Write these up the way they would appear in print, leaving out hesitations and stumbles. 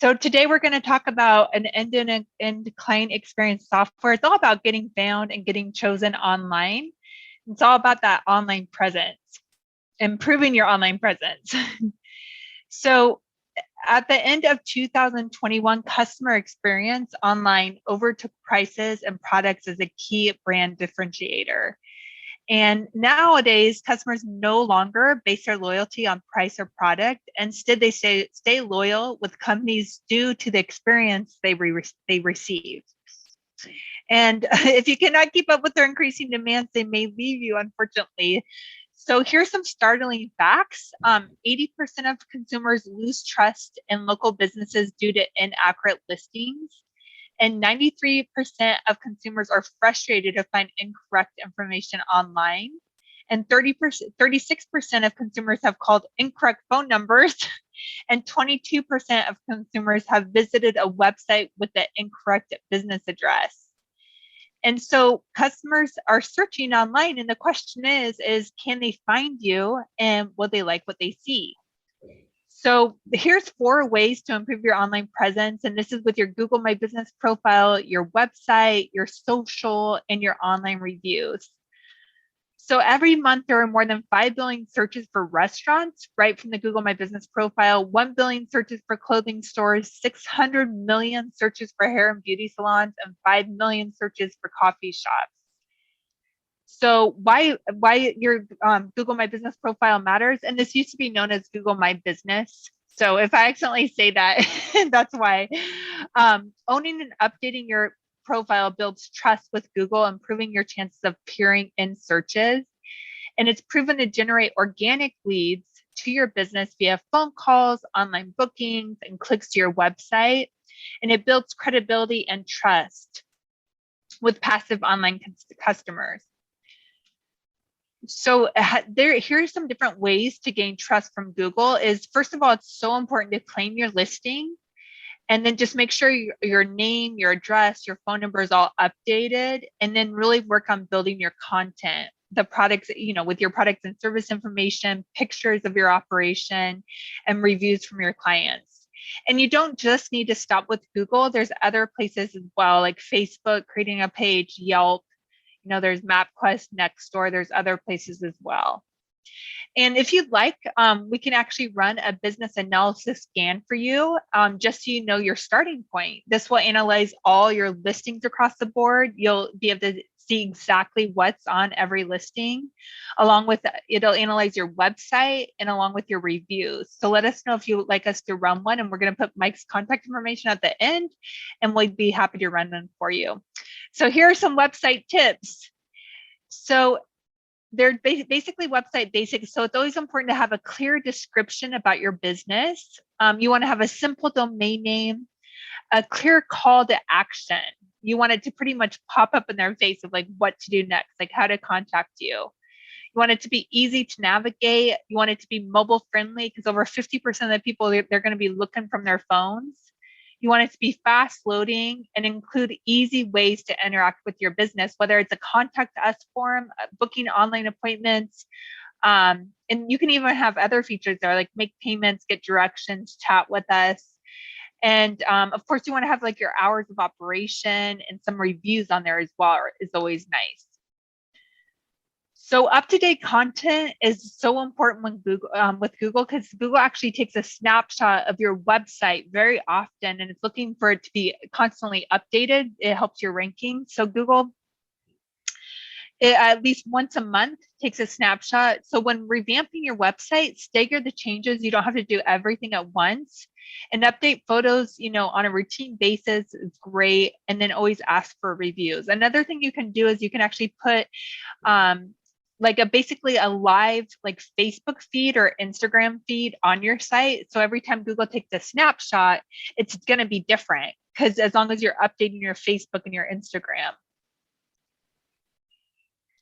So today we're going to talk about an end-to-end client experience software. It's all about getting found and getting chosen online. It's all about that online presence, improving your online presence. So at the end of 2021, customer experience online overtook prices and products as a key brand differentiator. And nowadays, customers no longer base their loyalty on price or product. Instead, they stay loyal with companies due to the experience they receive. And if you cannot keep up with their increasing demands, they may leave you, unfortunately. So here's some startling facts. 80% of consumers lose trust in local businesses due to inaccurate listings. And 93% of consumers are frustrated to find incorrect information online. And 36% of consumers have called incorrect phone numbers. And 22% of consumers have visited a website with the incorrect business address. And so customers are searching online, and the question is can they find you, and will they like what they see? So here's 4 ways to improve your online presence. And this is with your Google My Business profile, your website, your social, and your online reviews. So every month there are more than 5 billion searches for restaurants, right from the Google My Business profile, 1 billion searches for clothing stores, 600 million searches for hair and beauty salons, and 5 million searches for coffee shops. So why your Google My Business profile matters, and this used to be known as Google My Business. So if I accidentally say that, that's why. Owning and updating your profile builds trust with Google, improving your chances of appearing in searches. And it's proven to generate organic leads to your business via phone calls, online bookings, and clicks to your website. And it builds credibility and trust with passive online customers. So here's some different ways to gain trust from Google. Is first of all, it's so important to claim your listing, and then just make sure your name, your address, your phone number is all updated, and then really work on building your content, the products, with your products and service information, pictures of your operation, and reviews from your clients. And you don't just need to stop with Google. There's other places as well, like Facebook, creating a page, Yelp. There's MapQuest, Nextdoor, there's other places as well. And if you'd like, we can actually run a business analysis scan for you, just so you know your starting point. This will analyze all your listings across the board. You'll be able to see exactly what's on every listing. Along with it'll analyze your website and along with your reviews. So let us know if you would like us to run one, and we're going to put Mike's contact information at the end, and we'd be happy to run one for you. So here are some website tips. So they're basically website basics. So it's always important to have a clear description about your business. You want to have a simple domain name, a clear call to action. You want it to pretty much pop up in their face of like what to do next, like how to contact you. You want it to be easy to navigate. You want it to be mobile friendly, because over 50% of the people, they're going to be looking from their phones. You want it to be fast loading and include easy ways to interact with your business, whether it's a contact us form, booking online appointments. And you can even have other features there, like make payments, get directions, chat with us. And of course, you want to have like your hours of operation and some reviews on there as well, is always nice. So up-to-date content is so important when with Google, because Google actually takes a snapshot of your website very often, and it's looking for it to be constantly updated. It helps your ranking. So Google, at least once a month, takes a snapshot. So when revamping your website, stagger the changes. You don't have to do everything at once. And update photos, on a routine basis is great. And then always ask for reviews. Another thing you can do is you can actually put like basically a live like Facebook feed or Instagram feed on your site. So every time Google takes a snapshot, it's going to be different, because as long as you're updating your Facebook and your Instagram.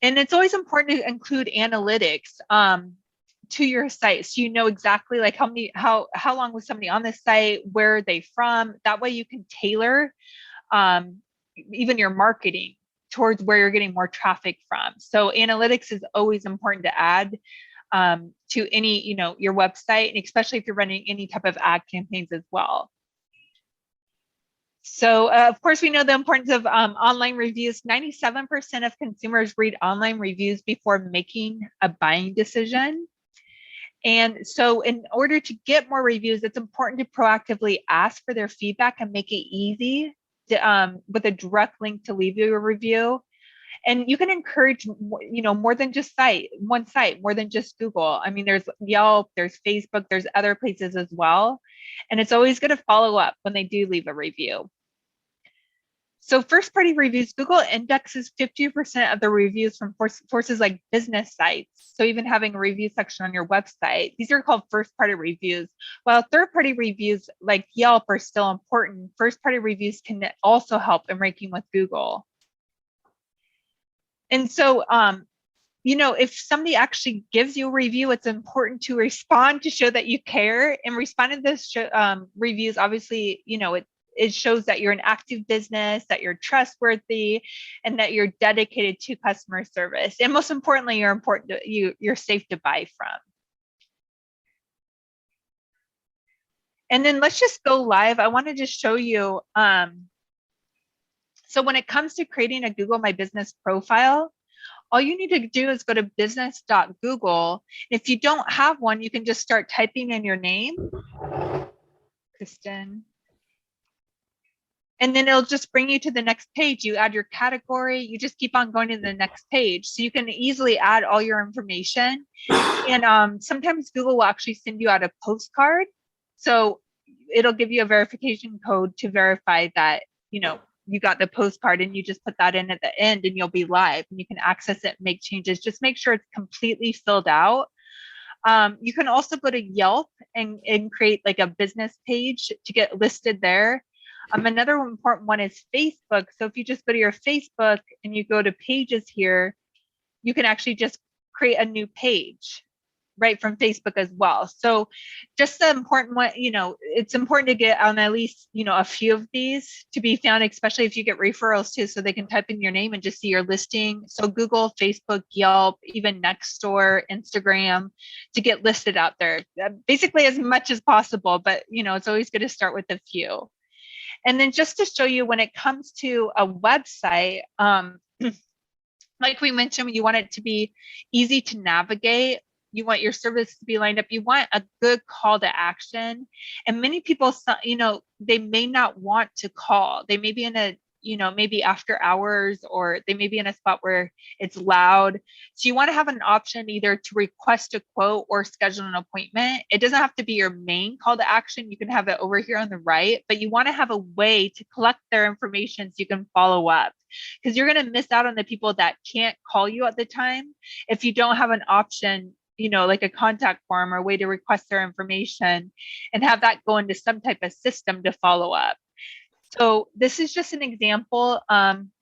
And it's always important to include analytics to your site, so you know exactly like how long was somebody on the site, where are they from. That way you can tailor even your marketing towards where you're getting more traffic from. So analytics is always important to add to any, your website, and especially if you're running any type of ad campaigns as well. So of course, we know the importance of online reviews. 97% of consumers read online reviews before making a buying decision. And so in order to get more reviews, it's important to proactively ask for their feedback and make it easy to, with a direct link to leave you a review. And you can encourage, more than just one site, more than just Google. I mean, there's Yelp, there's Facebook, there's other places as well. And it's always going to follow up when they do leave a review. So first party reviews, Google indexes 50% of the reviews from sources like business sites. So even having a review section on your website, these are called first party reviews. While third party reviews like Yelp are still important, first party reviews can also help in ranking with Google. And so, if somebody actually gives you a review, it's important to respond to show that you care. And responding to those reviews, obviously, it shows that you're an active business, that you're trustworthy, and that you're dedicated to customer service. And most importantly, you're safe to buy from. And then let's just go live. I want to just show you. So when it comes to creating a Google My Business profile, all you need to do is go to business.google. If you don't have one, you can just start typing in your name, Kristen. And then it'll just bring you to the next page. You add your category, you just keep on going to the next page. So you can easily add all your information. And sometimes Google will actually send you out a postcard. So it'll give you a verification code to verify that, you got the postcard, and you just put that in at the end and you'll be live and you can access it, make changes. Just make sure it's completely filled out. You can also go to Yelp and create like a business page to get listed there. Another important one is Facebook. So if you just go to your Facebook and you go to pages here, you can actually just create a new page right from Facebook as well. So just the important one, it's important to get on at least, a few of these to be found, especially if you get referrals too, so they can type in your name and just see your listing. So Google, Facebook, Yelp, even Nextdoor, Instagram, to get listed out there, basically as much as possible. But, it's always good to start with a few. And then just to show you when it comes to a website, like we mentioned, you want it to be easy to navigate. You want your service to be lined up. You want a good call to action. And many people, they may not want to call. They may be in a, maybe after hours, or they may be in a spot where it's loud. So you want to have an option either to request a quote or schedule an appointment. It doesn't have to be your main call to action. You can have it over here on the right, but you want to have a way to collect their information so you can follow up, because you're going to miss out on the people that can't call you at the time if you don't have an option, like a contact form or a way to request their information and have that go into some type of system to follow up. So this is just an example.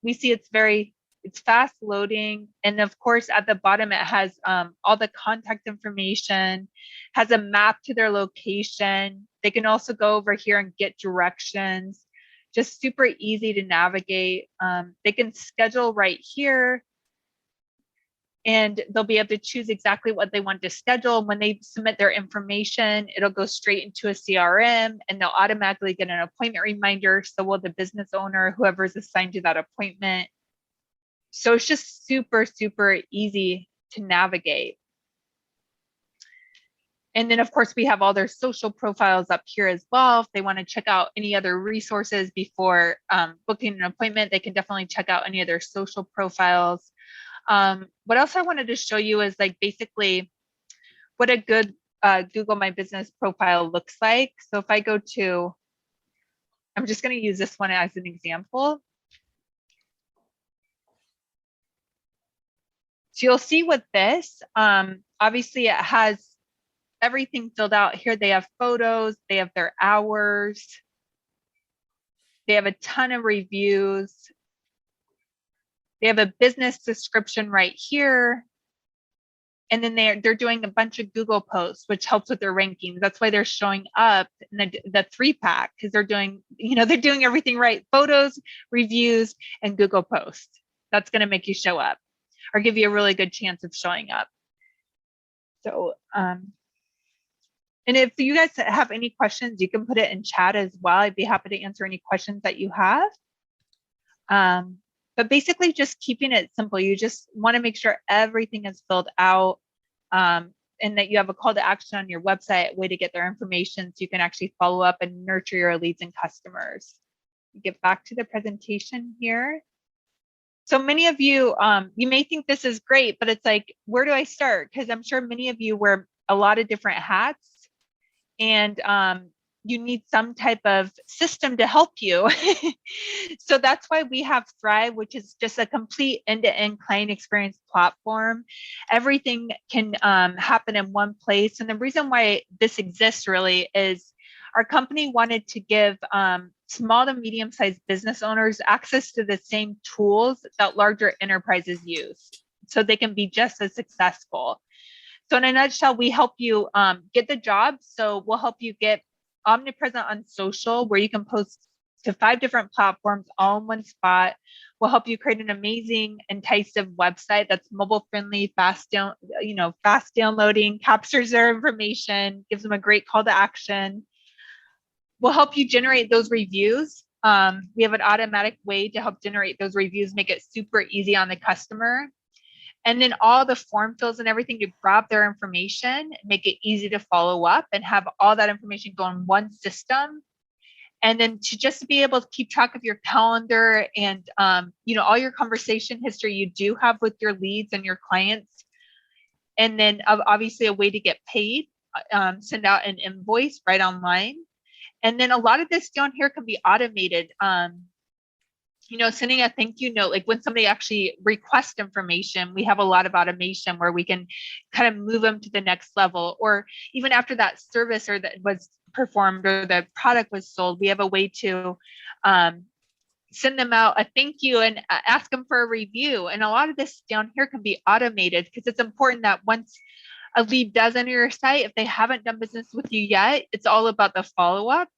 We see it's fast loading. And of course, at the bottom, it has all the contact information, has a map to their location. They can also go over here and get directions, just super easy to navigate. They can schedule right here, and they'll be able to choose exactly what they want to schedule. When they submit their information, it'll go straight into a CRM, and they'll automatically get an appointment reminder. So will the business owner, whoever's assigned to that appointment. So it's just super, super easy to navigate. And then of course we have all their social profiles up here as well. If they want to check out any other resources before booking an appointment, they can definitely check out any of their social profiles. What else I wanted to show you is like basically what a good Google My Business profile looks like. So if I go to, I'm just going to use this one as an example. So you'll see with this, obviously it has everything filled out here. They have photos, they have their hours, they have a ton of reviews. They have a business description right here. And then they're doing a bunch of Google posts, which helps with their rankings. That's why they're showing up in the 3-pack, because they're doing, they're doing everything right. Photos, reviews, and Google posts. That's going to make you show up or give you a really good chance of showing up. So, and And if you guys have any questions, you can put it in chat as well. I'd be happy to answer any questions that you have. But basically just keeping it simple. You just want to make sure everything is filled out, and that you have a call to action on your website, a way to get their information so you can actually follow up and nurture your leads and customers. Get back to the presentation here. So many of you, you may think this is great, but it's like, where do I start? Because I'm sure many of you wear a lot of different hats, and you need some type of system to help you. So that's why we have Thrive, which is just a complete end-to-end client experience platform. Everything can happen in one place. And the reason why this exists really is our company wanted to give small to medium-sized business owners access to the same tools that larger enterprises use, so they can be just as successful. So in a nutshell, we help you get the job. So we'll help you get omnipresent on social, where you can post to 5 different platforms all in one spot. We'll help you create an amazing, enticing website that's mobile friendly, fast downloading, captures their information, gives them a great call to action. We'll help you generate those reviews. We have an automatic way to help generate those reviews, make it super easy on the customer. And then all the form fills and everything to grab their information, make it easy to follow up, and have all that information go in one system. And then to just be able to keep track of your calendar and all your conversation history you do have with your leads and your clients. And then obviously a way to get paid, send out an invoice right online. And then a lot of this down here can be automated. Sending a thank you note, like when somebody actually requests information, we have a lot of automation where we can kind of move them to the next level. Or even after that service or that was performed or the product was sold, we have a way to send them out a thank you and ask them for a review. And a lot of this down here can be automated, because it's important that once a lead does enter your site, if they haven't done business with you yet, it's all about the follow-up.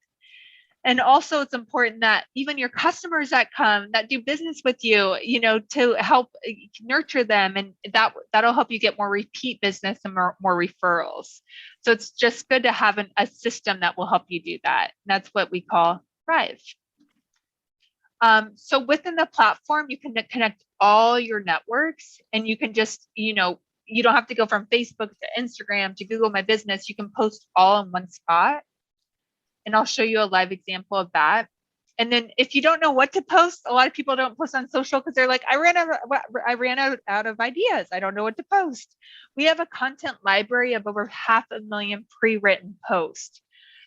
And also it's important that even your customers that do business with you, to help nurture them, and that'll help you get more repeat business and more referrals. So it's just good to have a system that will help you do that. And that's what we call Thrive. So within the platform, you can connect all your networks, and you can just, you don't have to go from Facebook to Instagram to Google My Business. You can post all in one spot. And I'll show you a live example of that. And then if you don't know what to post, a lot of people don't post on social because they're like, I ran out of ideas. I don't know what to post. We have a content library of over 500,000 pre-written posts.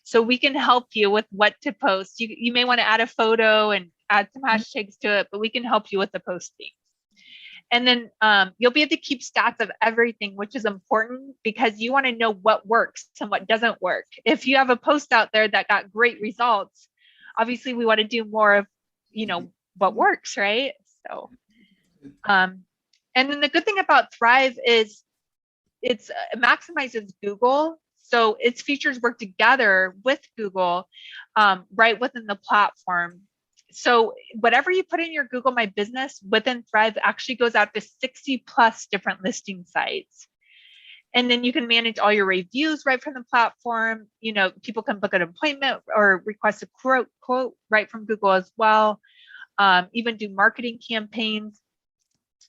So we can help you with what to post. You may want to add a photo and add some hashtags to it, but we can help you with the posting. And then you'll be able to keep stats of everything, which is important because you want to know what works and what doesn't work. If you have a post out there that got great results, obviously we want to do more of, what works, right? So, and then the good thing about Thrive is it maximizes Google. So its features work together with Google right within the platform. So whatever you put in your Google My Business within Thrive actually goes out to 60 plus different listing sites. And then you can manage all your reviews right from the platform. People can book an appointment or request a quote right from Google as well. Even do marketing campaigns.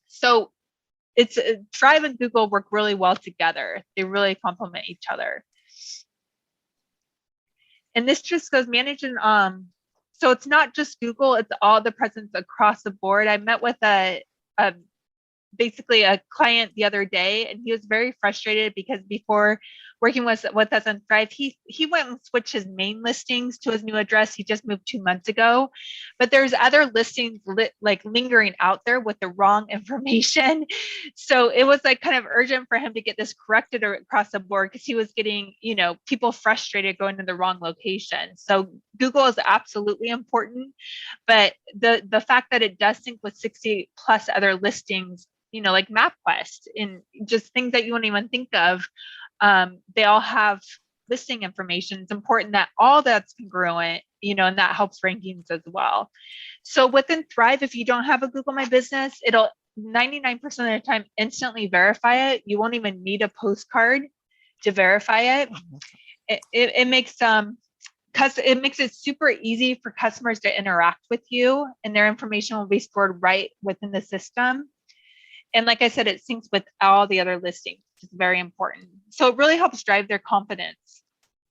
So Thrive and Google work really well together. They really complement each other. And this just goes managing, so it's not just Google, it's all the presence across the board. I met with basically a client the other day, and he was very frustrated because before working with us on Thrive, he went and switched his main listings to his new address. He just moved 2 months ago, but there's other listings like lingering out there with the wrong information. So it was like kind of urgent for him to get this corrected across the board because he was getting, people frustrated going to the wrong location. So Google is absolutely important, but the fact that it does sync with 60 plus other listings, like MapQuest and just things that you won't even think of, they all have listing information. It's important that all that's congruent, and that helps rankings as well. So within Thrive, if you don't have a Google My Business, it'll 99% of the time instantly verify it. You won't even need a postcard to verify it. it makes it makes it super easy for customers to interact with you, and their information will be stored right within the system. And like I said, it syncs with all the other listings, which is very important. So it really helps drive their confidence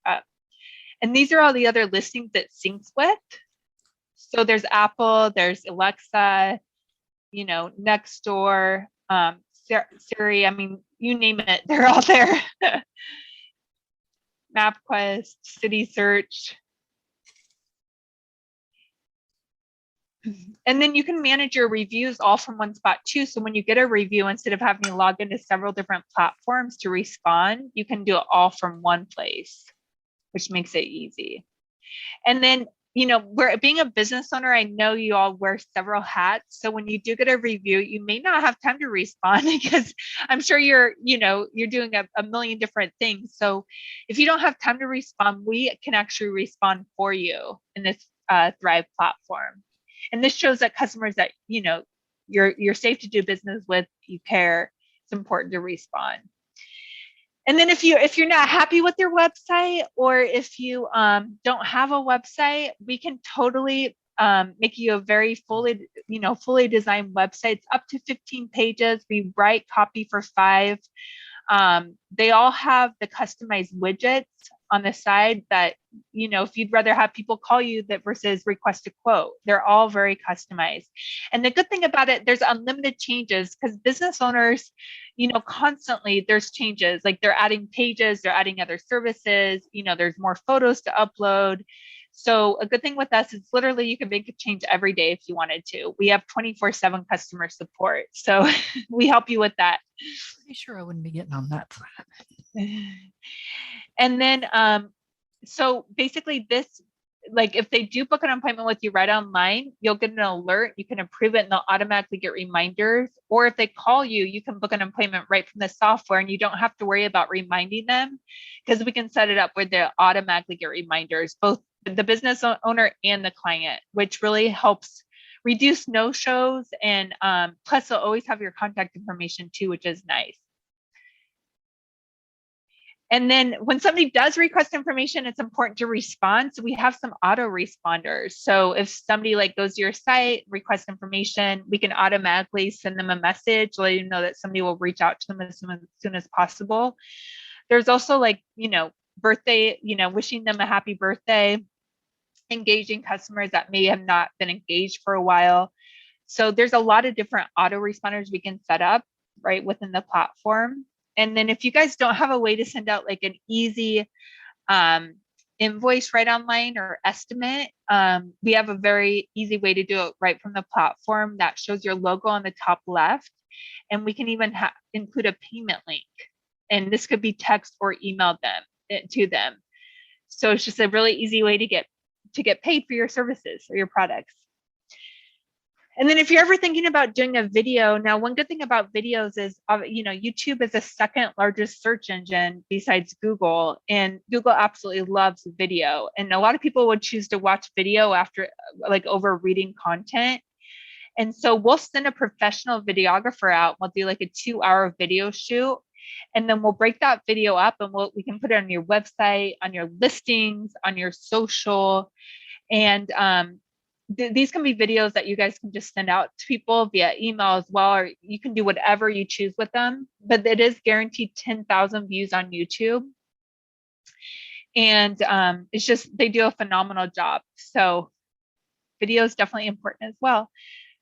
up. And these are all the other listings that syncs with. So there's Apple, there's Alexa, you know, Nextdoor, Siri, I mean, you name it, they're all there. MapQuest, City Search. And then you can manage your reviews all from one spot too. So when you get a review, instead of having to log into several different platforms to respond, you can do it all from one place, which makes it easy. And then, you know, being a business owner, I know you all wear several hats. So when you do get a review, you may not have time to respond because I'm sure you're doing a million different things. So if you don't have time to respond, we can actually respond for you in this Thrive platform. And this shows that customers that, you know, you're safe to do business with, you care, it's important to respond. And then if you're not happy with your website, or if you don't have a website, we can totally make you a very fully designed website. It's up to 15 pages. We write copy for 5. They all have the customized widgets on the side that, you know, if you'd rather have people call you that versus request a quote, they're all very customized. And the good thing about it, there's unlimited changes, because business owners, you know, constantly there's changes, like they're adding pages, they're adding other services, you know, there's more photos to upload. So a good thing with us is literally you can make a change every day if you wanted to. We have 24/7 customer support. So we help you with that. Pretty sure I wouldn't be getting on that. And then, so basically this, like if they do book an appointment with you right online, you'll get an alert, you can approve it, and they'll automatically get reminders. Or if they call you, you can book an appointment right from the software, and you don't have to worry about reminding them, because we can set it up where they'll automatically get reminders, both the business owner and the client, which really helps reduce no-shows. And plus they'll always have your contact information too, which is nice. And then when somebody does request information, it's important to respond. So we have some auto responders. So if somebody like goes to your site, requests information, we can automatically send them a message, let you know that somebody will reach out to them as soon as possible. There's also, like, you know, birthday, you know, wishing them a happy birthday, engaging customers that may have not been engaged for a while. So there's a lot of different auto responders we can set up right within the platform. And then if you guys don't have a way to send out like an easy invoice right online or estimate, we have a very easy way to do it right from the platform that shows your logo on the top left. And we can even include a payment link. And this could be text or email to them. So it's just a really easy way to get paid for your services or your products. And then if you're ever thinking about doing a video, now one good thing about videos is, you know, YouTube is the second largest search engine besides Google, and Google absolutely loves video. And a lot of people would choose to watch video after, like, over reading content. And so we'll send a professional videographer out. We'll do like a 2-hour video shoot, and then we'll break that video up, and we can put it on your website, on your listings, on your social. And these can be videos that you guys can just send out to people via email as well, or you can do whatever you choose with them. But it is guaranteed 10,000 views on YouTube. And it's just, they do a phenomenal job. So video is definitely important as well.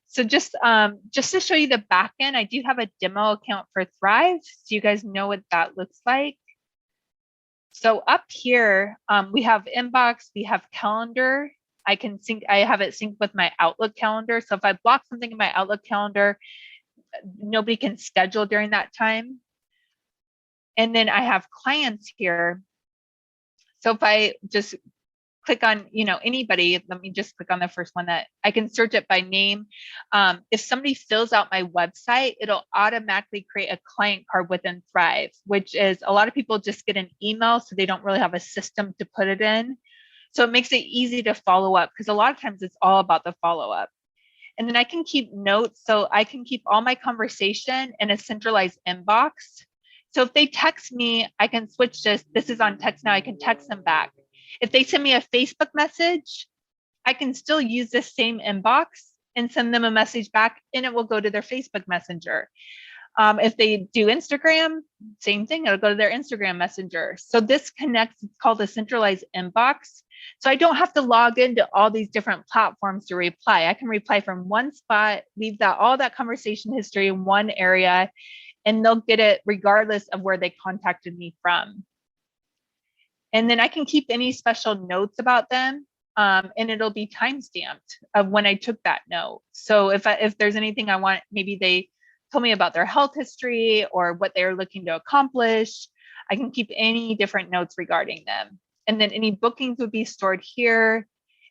So just to show you the back end, I do have a demo account for Thrive, so you guys know what that looks like. So up here, we have inbox, we have calendar. I have it synced with my Outlook calendar. So if I block something in my Outlook calendar, nobody can schedule during that time. And then I have clients here. So if I just click on, you know, anybody, let me just click on the first one that I can search it by name. If somebody fills out my website, it'll automatically create a client card within Thrive, which is, a lot of people just get an email, so they don't really have a system to put it in. So it makes it easy to follow up, because a lot of times it's all about the follow up. And then I can keep notes. So I can keep all my conversation in a centralized inbox. So if they text me, I can switch this is on text now, I can text them back. If they send me a Facebook message, I can still use this same inbox and send them a message back, and it will go to their Facebook Messenger. If they do Instagram, same thing, it'll go to their Instagram Messenger. So this connects, it's called a centralized inbox. So I don't have to log into all these different platforms to reply. I can reply from one spot, leave all that conversation history in one area, and they'll get it regardless of where they contacted me from. And then I can keep any special notes about them. And it'll be time-stamped of when I took that note. So if there's anything I want, maybe they told me about their health history or what they're looking to accomplish, I can keep any different notes regarding them. And then any bookings would be stored here.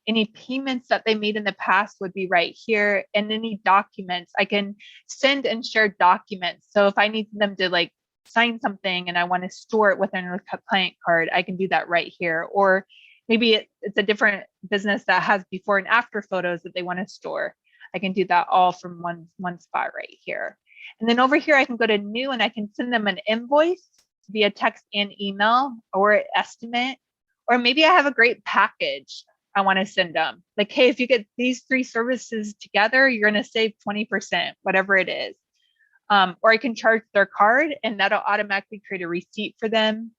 Any payments that they made in the past would be right here. And any documents, I can send and share documents. So if I need them to like sign something and I want to store it within a client card, I can do that right here. Or maybe it's a different business that has before and after photos that they want to store. I can do that all from one spot right here. And then over here, I can go to new and I can send them an invoice via text and email or estimate. Or maybe I have a great package I want to send them. Like, hey, if you get these 3 services together, you're going to save 20%, whatever it is. Or I can charge their card and that'll automatically create a receipt for them,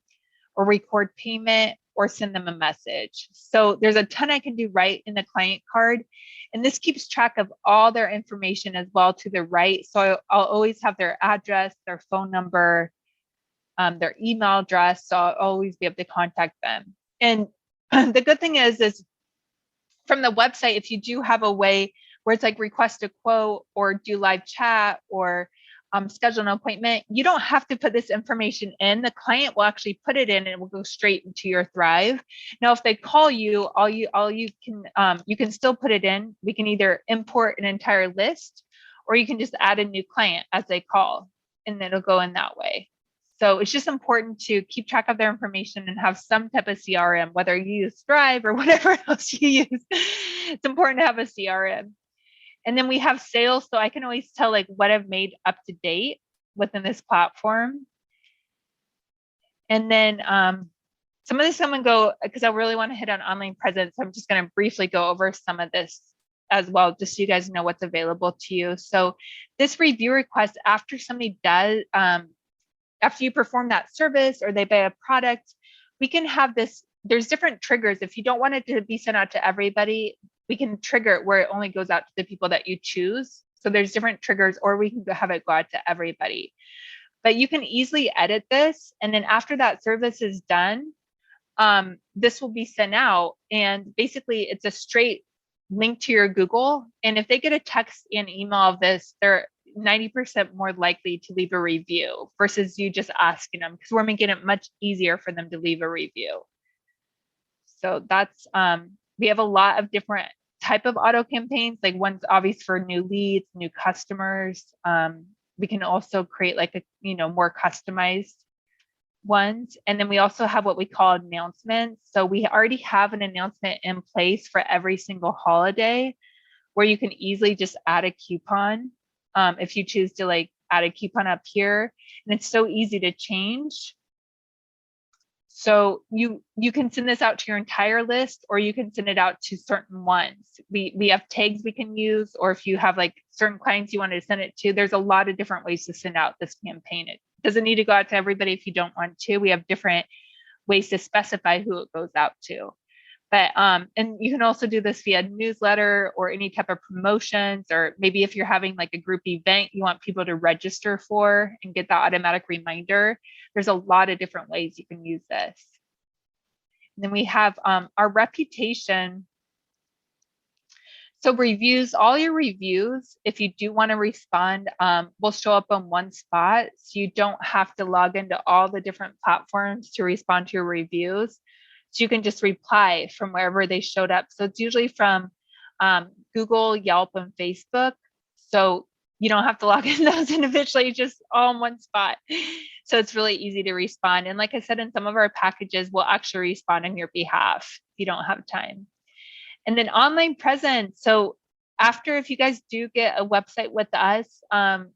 or record payment, or send them a message. So there's a ton I can do right in the client card. And this keeps track of all their information as well to the right. So I'll always have their address, their phone number, their email address. So I'll always be able to contact them. And the good thing is from the website, if you do have a way where it's like request a quote or do live chat or schedule an appointment, you don't have to put this information in. The client will actually put it in and it will go straight into your Thrive. Now, if they call you, you can still put it in. We can either import an entire list or you can just add a new client as they call and it'll go in that way. So it's just important to keep track of their information and have some type of CRM, whether you use Thrive or whatever else you use. It's important to have a CRM. And then we have sales. So I can always tell like what I've made up to date within this platform. And then some of this I'm gonna go, because I really want to hit on online presence. I'm just going to briefly go over some of this as well, just so you guys know what's available to you. So this review request, after somebody does, after you perform that service or they buy a product, we can have this, there's different triggers. If you don't want it to be sent out to everybody, we can trigger it where it only goes out to the people that you choose. So there's different triggers, or we can have it go out to everybody. But you can easily edit this. And then after that service is done, this will be sent out. And basically it's a straight link to your Google. And if they get a text and email of this, they're 90% more likely to leave a review versus you just asking them, because we're making it much easier for them to leave a review. So that's, we have a lot of different type of auto campaigns. Like one's obvious for new leads, new customers. We can also create like a, more customized ones. And then we also have what we call announcements. So we already have an announcement in place for every single holiday where you can easily just add a coupon. If you choose to like add a coupon up here, and it's so easy to change. So you can send this out to your entire list, or you can send it out to certain ones. We have tags we can use, or if you have like certain clients you wanted to send it to, there's a lot of different ways to send out this campaign. It doesn't need to go out to everybody if you don't want to. We have different ways to specify who it goes out to. But and you can also do this via newsletter or any type of promotions, or maybe if you're having like a group event you want people to register for and get the automatic reminder. There's a lot of different ways you can use this. And then we have our reputation. So reviews, all your reviews, if you do want to respond, will show up on one spot. So you don't have to log into all the different platforms to respond to your reviews. So you can just reply from wherever they showed up. So it's usually from Google, Yelp, and Facebook. So you don't have to log in those individually, just all in one spot. So it's really easy to respond. And like I said, in some of our packages, we'll actually respond on your behalf if you don't have time. And then online presence. So after, if you guys do get a website with us,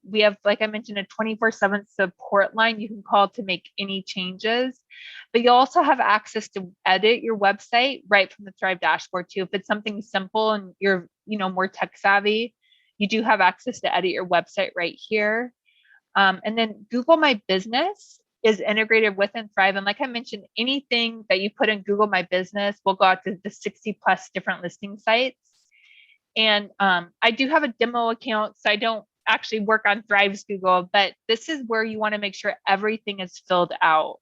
we have, like I mentioned, a 24/7 support line you can call to make any changes. But you also have access to edit your website right from the Thrive dashboard too. If it's something simple and you're, more tech savvy, you do have access to edit your website right here. And then Google My Business is integrated within Thrive. And like I mentioned, anything that you put in Google My Business will go out to the 60 plus different listing sites. And I do have a demo account, so I don't actually work on Thrive's Google, but this is where you want to make sure everything is filled out.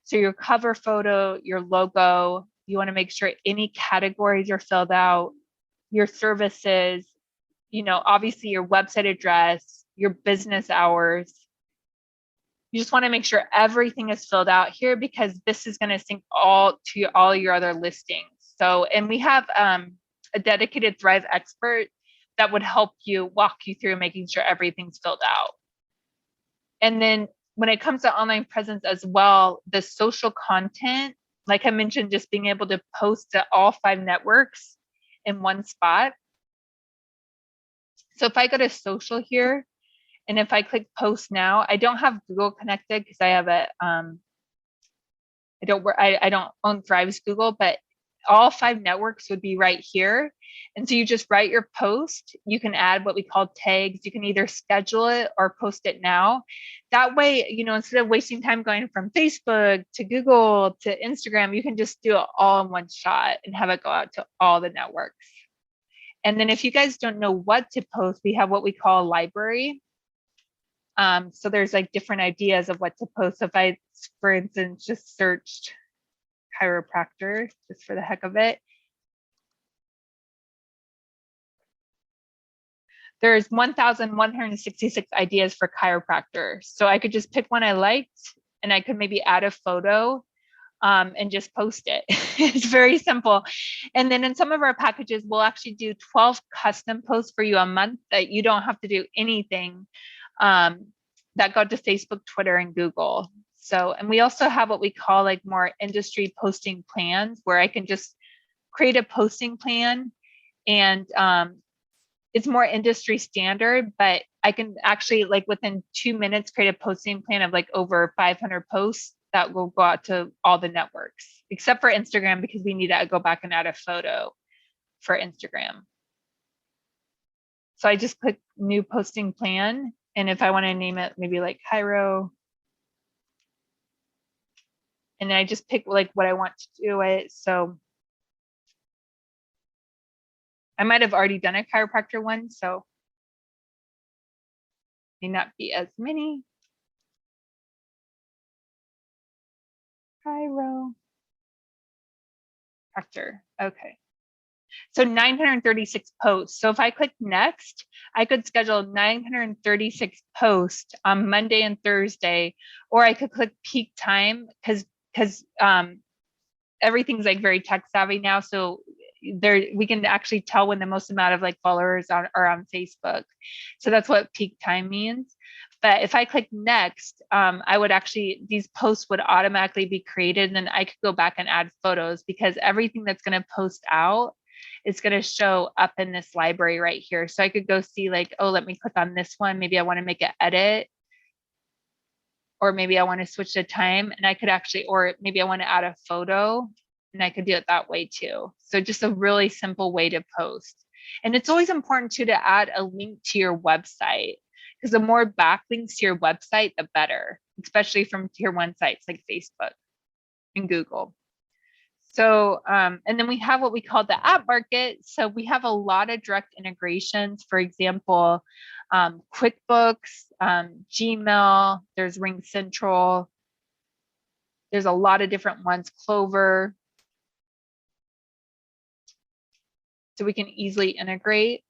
So your cover photo, your logo, you want to make sure any categories are filled out, your services, obviously your website address, your business hours. You just want to make sure everything is filled out here because this is going to sync all to all your other listings. So, and we have a dedicated Thrive expert that would help you walk you through making sure everything's filled out. And then when it comes to online presence as well, the social content, like I mentioned, just being able to post to all 5 networks in one spot. So if I go to social here, and if I click post now, I don't have Google connected because I have a, I don't own Thrive's Google, but all 5 networks would be right here. And so you just write your post. You can add what we call tags. You can either schedule it or post it now. That way, instead of wasting time going from Facebook to Google to Instagram, you can just do it all in one shot and have it go out to all the networks. And then if you guys don't know what to post, we have what we call a library. So there's like different ideas of what to post. So if I, for instance, just searched chiropractor just for the heck of it, there's 1,166 ideas for chiropractor. So I could just pick one I liked and I could maybe add a photo and just post it. It's very simple. And then in some of our packages, we'll actually do 12 custom posts for you a month that you don't have to do anything that go to Facebook, Twitter, and Google. So, and we also have what we call like more industry posting plans where I can just create a posting plan and it's more industry standard, but I can actually like within 2 minutes create a posting plan of like over 500 posts that will go out to all the networks, except for Instagram because we need to go back and add a photo for Instagram. So I just click new posting plan. And if I want to name it maybe like Chiro, and then I just pick like what I want to do it. So I might have already done a chiropractor one, so may not be as many. Chiropractor. Okay. So 936 posts. So if I click next, I could schedule 936 posts on Monday and Thursday, or I could click peak time because everything's like very tech savvy now. So there we can actually tell when the most amount of like followers are on Facebook. So that's what peak time means. But if I click next, I would actually, these posts would automatically be created and then I could go back and add photos because everything that's going to post out is going to show up in this library right here. So I could go see like, oh, let me click on this one. Maybe I want to make an edit. Or maybe I want to switch the time and I could actually, or maybe I want to add a photo and I could do it that way too. So just a really simple way to post. And it's always important too to add a link to your website because the more backlinks to your website, the better, especially from tier 1 sites like Facebook and Google. So, and then we have what we call the app market. So we have a lot of direct integrations, for example, QuickBooks, Gmail, there's RingCentral. There's a lot of different ones, Clover. So we can easily integrate.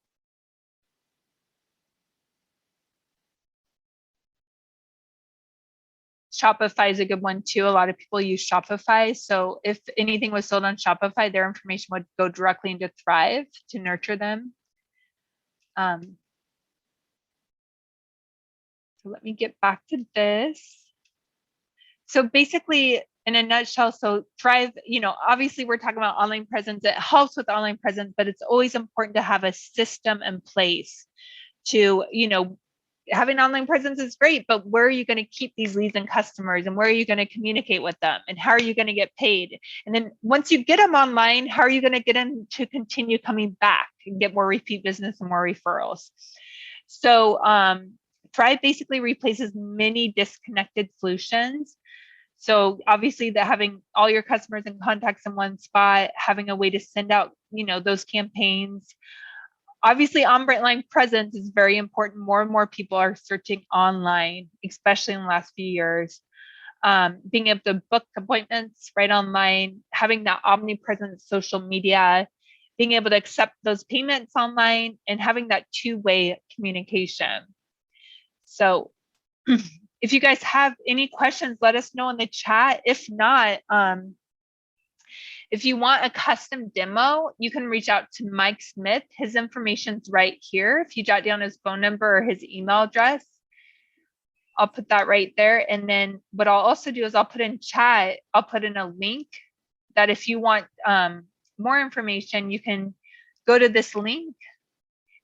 Shopify is a good one too. A lot of people use Shopify. So if anything was sold on Shopify, their information would go directly into Thrive to nurture them. So let me get back to this. So basically in a nutshell, so Thrive, obviously we're talking about online presence. It helps with online presence, but it's always important to have a system in place to, having online presence is great, but where are you going to keep these leads and customers, and where are you going to communicate with them, and how are you going to get paid? And then once you get them online, how are you going to get them to continue coming back and get more repeat business and more referrals? So Thrive basically replaces many disconnected solutions. So obviously that having all your customers and contacts in one spot, having a way to send out, those campaigns. Obviously, online presence is very important. More and more people are searching online, especially in the last few years. Being able to book appointments right online, having that omnipresent social media, being able to accept those payments online, and having that two-way communication. So if you guys have any questions, let us know in the chat. If not, if you want a custom demo, you can reach out to Mike Smith. His information's right here. If you jot down his phone number or his email address, I'll put that right there. And then what I'll also do is I'll put in chat, I'll put in a link that if you want more information, you can go to this link,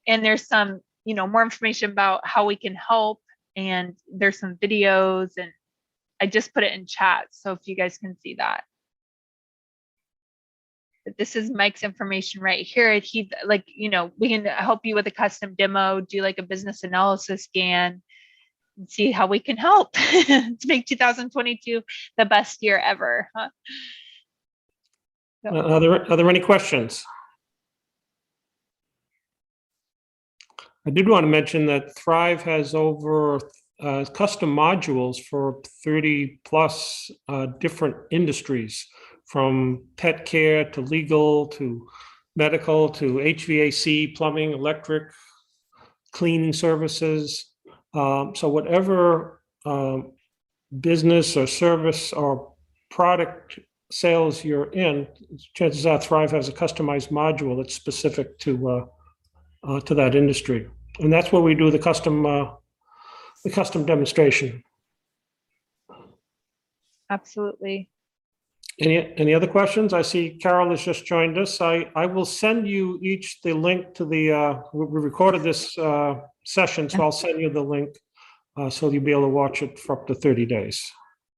and there's some, more information about how we can help. And there's some videos, and I just put it in chat. So if you guys can see that. But this is Mike's information right here. He, we can help you with a custom demo, do like a business analysis scan, and see how we can help to make 2022 the best year ever. Huh? So. Are there any questions? I did want to mention that Thrive has over custom modules for 30 plus different industries, from pet care to legal to medical to HVAC, plumbing, electric, cleaning services. So whatever business or service or product sales you're in, chances are Thrive has a customized module that's specific to that industry. And that's where we do the custom demonstration. Absolutely. Any other questions? I see Carol has just joined us. I will send you each the link to the, we recorded this session, so I'll send you the link so you'll be able to watch it for up to 30 days.